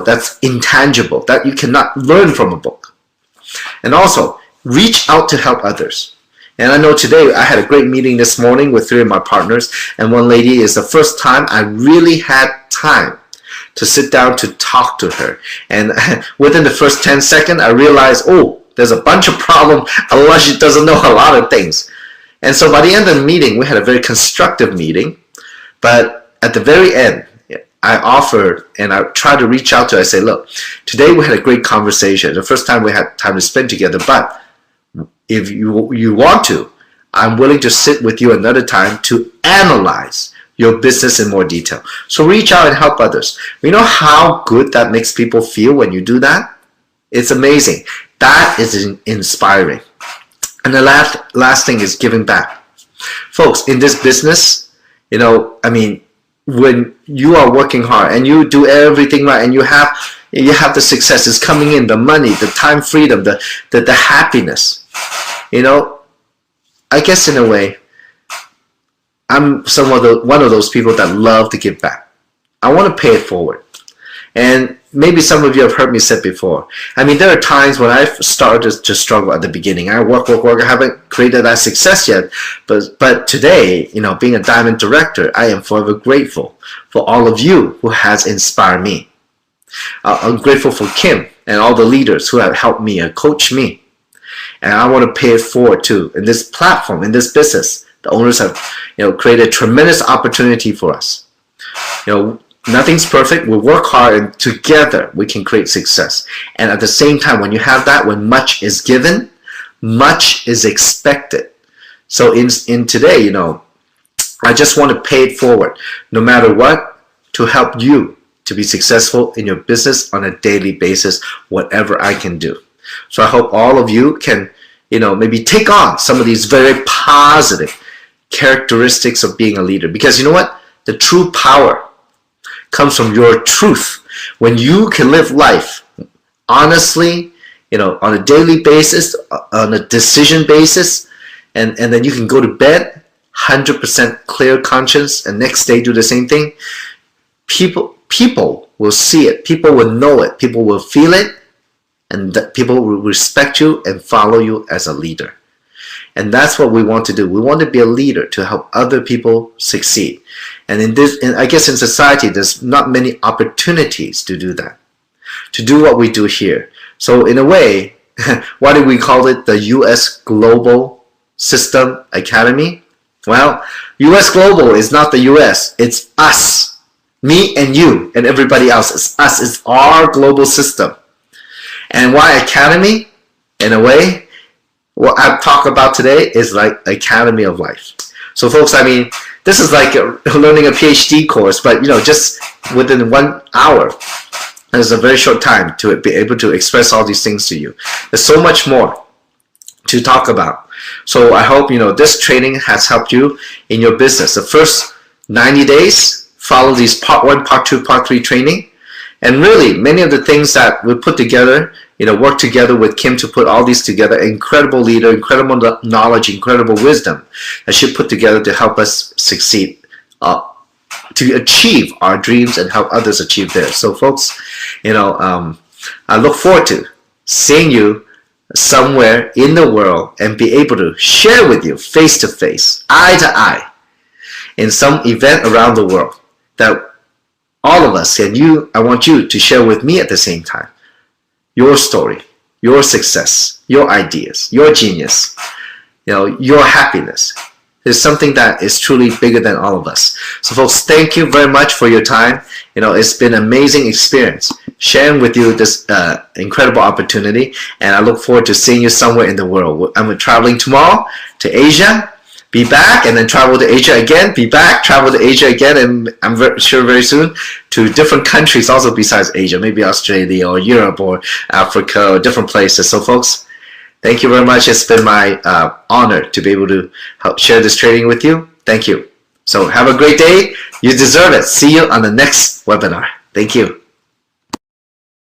that's intangible, that you cannot learn from a book. And also, reach out to help others. And I know today I had a great meeting this morning with 3 of my partners, and one lady is the first time I really had time to sit down to talk to her. And within the first 10 seconds, I realized, oh, there's a bunch of problems, otherwise she doesn't know a lot of things. And so by the end of the meeting, we had a very constructive meeting. But at the very end, I offered and I tried to reach out to her. I say, look, today we had a great conversation. The first time we had time to spend together. But if you want to, I'm willing to sit with you another time to analyze your business in more detail. So reach out and help others. You know how good that makes people feel when you do that? It's amazing. That is inspiring. And the last thing is giving back. Folks, in this business, when you are working hard and you do everything right and you have the successes coming in, the money, the time freedom, the happiness, I guess in a way, I'm one of those people that love to give back. I want to pay it forward. And maybe some of you have heard me say before. There are times when I started to struggle at the beginning. I work. I haven't created that success yet. But today, being a diamond director, I am forever grateful for all of you who has inspired me. I'm grateful for Kim and all the leaders who have helped me and coached me. And I want to pay it forward too. In this platform, in this business, the owners have created a tremendous opportunity for us. Nothing's perfect. We work hard and together we can create success. And at the same time, when you have that, when much is given, much is expected. So in today, I just want to pay it forward, no matter what, to help you to be successful in your business on a daily basis, whatever I can do. So I hope all of you can, maybe take on some of these very positive characteristics of being a leader. Because you know what? The true power comes from your truth. When you can live life honestly, on a daily basis, on a decision basis, and then you can go to bed 100% clear conscience and next day do the same thing, people will see it, people will know it, people will feel it, and people will respect you and follow you as a leader. And that's what we want to do. We want to be a leader to help other people succeed. And I guess in society, there's not many opportunities to do that, to do what we do here. So in a way, why do we call it the U.S. Global System Academy? Well, U.S. Global is not the U.S. It's us, me and you and everybody else. It's us. It's our global system. And why Academy? In a way, what I talk about today is like Academy of Life. So folks, this is like learning a PhD course, but just within 1 hour. It's a very short time to be able to express all these things to you. There's so much more to talk about. So I hope this training has helped you in your business. The first 90 days, follow these part 1, part 2, part 3 training. And really, many of the things that we put together, work together with Kim to put all these together. Incredible leader, incredible knowledge, incredible wisdom that she put together to help us succeed, to achieve our dreams and help others achieve theirs. So folks, I look forward to seeing you somewhere in the world and be able to share with you face to face, eye to eye, in some event around the world that all of us and you, I want you to share with me at the same time. Your story, your success, your ideas, your genius, your happiness is something that is truly bigger than all of us. So folks, thank you very much for your time. It's been an amazing experience sharing with you this incredible opportunity, and I look forward to seeing you somewhere in the world. I'm traveling tomorrow to Asia, be back, and then travel to Asia again, be back, travel to Asia again, and I'm sure very soon to different countries also besides Asia, maybe Australia or Europe or Africa or different places. So folks, thank you very much. It's been my honor to be able to help share this training with you. Thank you. So have a great day. You deserve it. See you on the next webinar. Thank you.